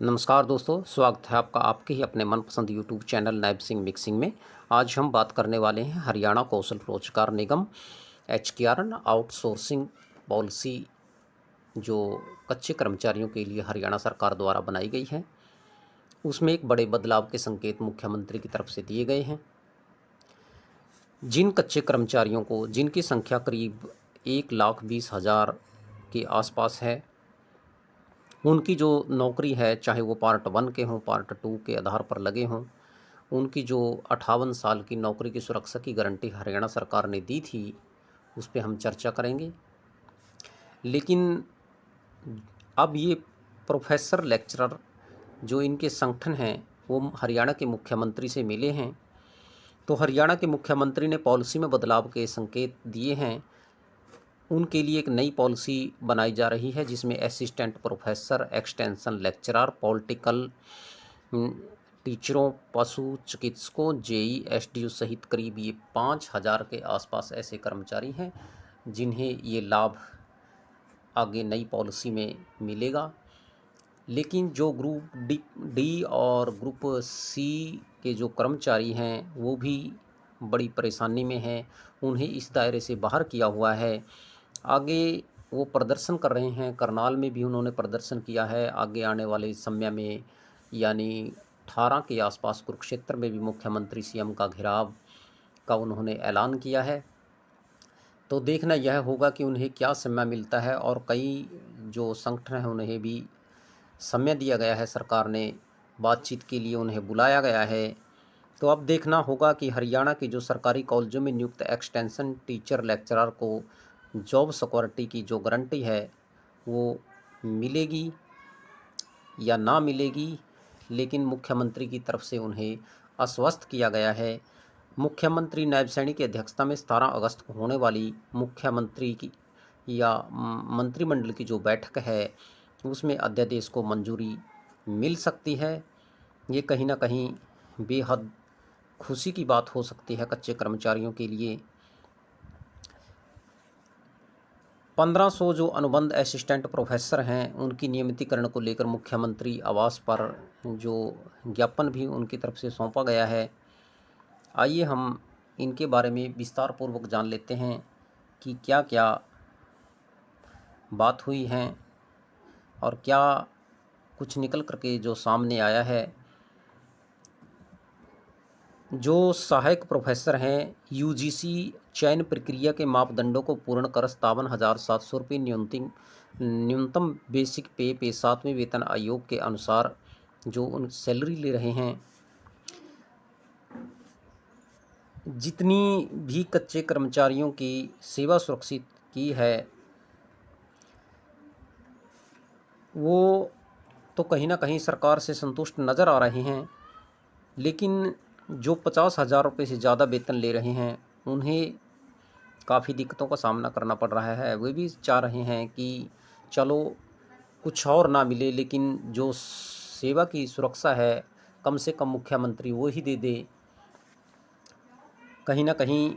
नमस्कार दोस्तों, स्वागत है आपका आपके ही अपने मनपसंद YouTube channel Nayab Singh mixing में। आज हम बात करने वाले हैं हरियाणा कौशल रोजगार निगम HKRN आउटसोर्सिंग पॉलिसी जो कच्चे कर्मचारियों के लिए हरियाणा सरकार द्वारा बनाई गई है। उसमें एक बड़े बदलाव के संकेत मुख्यमंत्री की तरफ से दिए गए हैं। जिन कच्चे कर्मचारियों को जिनकी संख्या करीब 1,20,000 के आसपास है, उनकी जो नौकरी है, चाहे वो पार्ट 1 के हों, पार्ट 2 के आधार पर लगे हों, उनकी जो 58 साल की नौकरी की सुरक्षा की गारंटी हरियाणा सरकार ने दी थी, उस पे हम चर्चा करेंगे। लेकिन अब ये प्रोफेसर लेक्चरर जो इनके संगठन हैं, वो हरियाणा के मुख्यमंत्री से मिले हैं। तो हरियाणा के मुख्यमंत्री ने पॉलिसी में बदलाव के संकेत दिए हैं। उनके लिए एक नई पॉलिसी बनाई जा रही है जिसमें assistant professor, extension lecturer, political टीचरों, पशु चिकित्सकों, जेई, एसडीओ सहित करीब ये 5,000 के आसपास ऐसे कर्मचारी हैं जिन्हें ये लाभ आगे नई पॉलिसी में मिलेगा। लेकिन जो ग्रुप डी और ग्रुप सी के जो कर्मचारी हैं, वो भी बड़ी परेशानी में हैं। उन्हें इस दायरे से बाहर किया हुआ है। आगे वो प्रदर्शन कर रहे हैं। करनाल में भी उन्होंने प्रदर्शन किया है। आगे आने वाले समय में यानी 18 के आसपास कुरुक्षेत्र में भी मुख्यमंत्री सीएम का घेराव का उन्होंने ऐलान किया है। तो देखना यह होगा कि उन्हें क्या समय मिलता है, और कई जो संगठन हैं उन्हें भी समय दिया गया है, सरकार ने बातचीत के लिए उन्हें बुलाया गया है। तो अब देखना होगा कि हरियाणा के जो सरकारी कॉलेजों में नियुक्त एक्सटेंशन टीचर लेक्चरर को जॉब सिक्योरिटी की जो गारंटी है वो मिलेगी या ना मिलेगी। लेकिन मुख्यमंत्री की तरफ से उन्हें आश्वस्त किया गया है। मुख्यमंत्री नायब सैनी की अध्यक्षता में 17 अगस्त को होने वाली मुख्यमंत्री की या मंत्रिमंडल की जो बैठक है, उसमें अध्यादेश को मंजूरी मिल सकती है। ये कहीं ना कहीं बेहद खुशी की बात हो सकती है कच्चे कर्मचारियों के लिए। 1500 जो अनुबंध असिस्टेंट प्रोफेसर हैं, उनकी नियमितीकरण को लेकर मुख्यमंत्री आवास पर जो ज्ञापन भी उनकी तरफ से सौंपा गया है, आइए हम इनके बारे में विस्तार पूर्वक जान लेते हैं कि क्या क्या बात हुई है और क्या कुछ निकल करके जो सामने आया है। जो सहायक प्रोफेसर हैं, यूजीसी चयन प्रक्रिया के मापदंडों को पूर्ण कर 57,700 रुपये न्यूनतम बेसिक पे 7वें वेतन आयोग के अनुसार जो उन सैलरी ले रहे हैं। जितनी भी कच्चे कर्मचारियों की सेवा सुरक्षित की है, वो तो कहीं ना कहीं सरकार से संतुष्ट नज़र आ रहे हैं। लेकिन जो 50,000 रुपये से ज़्यादा वेतन ले रहे हैं, उन्हें काफ़ी दिक्कतों का सामना करना पड़ रहा है। वे भी चाह रहे हैं कि चलो कुछ और ना मिले, लेकिन जो सेवा की सुरक्षा है कम से कम मुख्यमंत्री वो ही दे दे। कहीं ना कहीं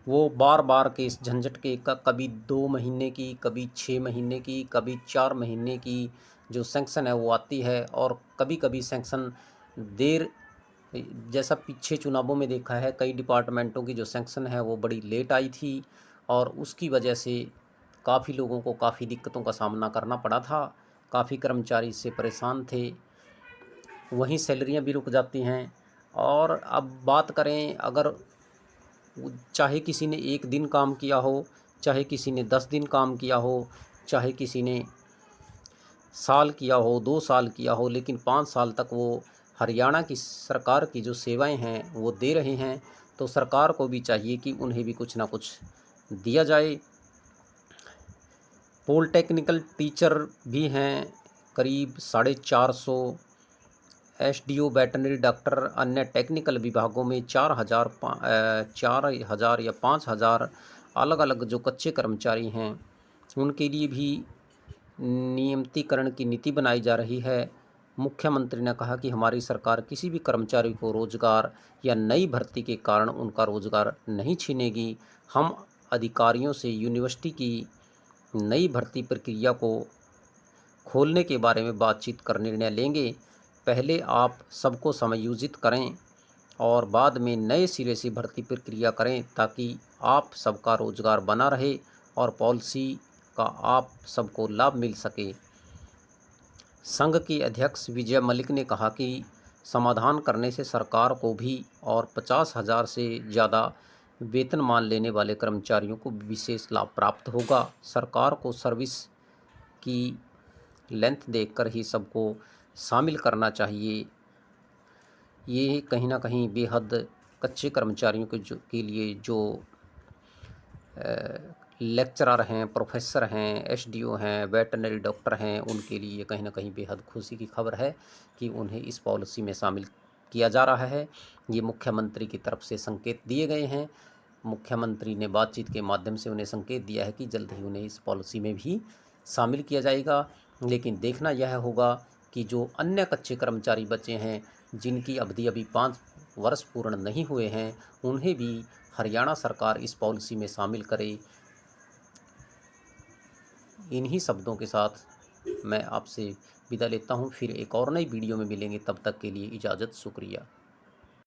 वो बार बार के इस झंझट के कभी 2 महीने की, कभी 6 महीने की, कभी 4 महीने की जो सैंक्शन है वो आती है, और कभी कभी सैंक्शन देर, जैसा पीछे चुनावों में देखा है, कई डिपार्टमेंटों की जो सैंक्शन है वो बड़ी लेट आई थी, और उसकी वजह से काफ़ी लोगों को काफ़ी दिक्कतों का सामना करना पड़ा था। काफ़ी कर्मचारी इससे परेशान थे। वहीं सैलरियां भी रुक जाती हैं। और अब बात करें, अगर चाहे किसी ने 1 दिन काम किया हो, चाहे किसी ने 10 दिन काम किया हो, चाहे किसी ने साल किया हो, 2 साल किया हो, लेकिन 5 साल तक वो हरियाणा की सरकार की जो सेवाएं हैं वो दे रहे हैं, तो सरकार को भी चाहिए कि उन्हें भी कुछ ना कुछ दिया जाए। पॉलिटेक्निकल टीचर भी हैं करीब 450, एसडीओ, वेटरनरी डॉक्टर, अन्य टेक्निकल विभागों में 4,000 या 5,000 अलग अलग जो कच्चे कर्मचारी हैं, उनके लिए भी नियमितीकरण की नीति बनाई जा रही है। मुख्यमंत्री ने कहा कि हमारी सरकार किसी भी कर्मचारी को रोजगार या नई भर्ती के कारण उनका रोजगार नहीं छीनेगी। हम अधिकारियों से यूनिवर्सिटी की नई भर्ती प्रक्रिया को खोलने के बारे में बातचीत कर निर्णय लेंगे। पहले आप सबको समायोजित करें और बाद में नए सिरे से भर्ती प्रक्रिया करें ताकि आप सबका रोजगार बना रहे और पॉलिसी का आप सबको लाभ मिल सके। संघ की अध्यक्ष विजय मलिक ने कहा कि समाधान करने से सरकार को भी और 50,000 से ज़्यादा वेतनमान लेने वाले कर्मचारियों को विशेष लाभ प्राप्त होगा। सरकार को सर्विस की लेंथ देखकर ही सबको शामिल करना चाहिए। ये कहीं ना कहीं बेहद कच्चे कर्मचारियों के लिए जो लेक्चरर हैं, प्रोफेसर हैं, एसडीओ हैं, वेटरनरी डॉक्टर हैं, उनके लिए कहीं ना कहीं बेहद खुशी की खबर है कि उन्हें इस पॉलिसी में शामिल किया जा रहा है। ये मुख्यमंत्री की तरफ से संकेत दिए गए हैं। मुख्यमंत्री ने बातचीत के माध्यम से उन्हें संकेत दिया है कि जल्द ही उन्हें इस पॉलिसी में भी शामिल किया जाएगा। लेकिन देखना यह होगा कि जो अन्य कच्चे कर्मचारी बचे हैं, जिनकी अवधि अभी 5 वर्ष पूर्ण नहीं हुए हैं, उन्हें भी हरियाणा सरकार इस पॉलिसी में शामिल करे। इन्हीं शब्दों के साथ मैं आपसे विदा लेता हूं। फिर एक और नई वीडियो में मिलेंगे, तब तक के लिए इजाज़त, शुक्रिया।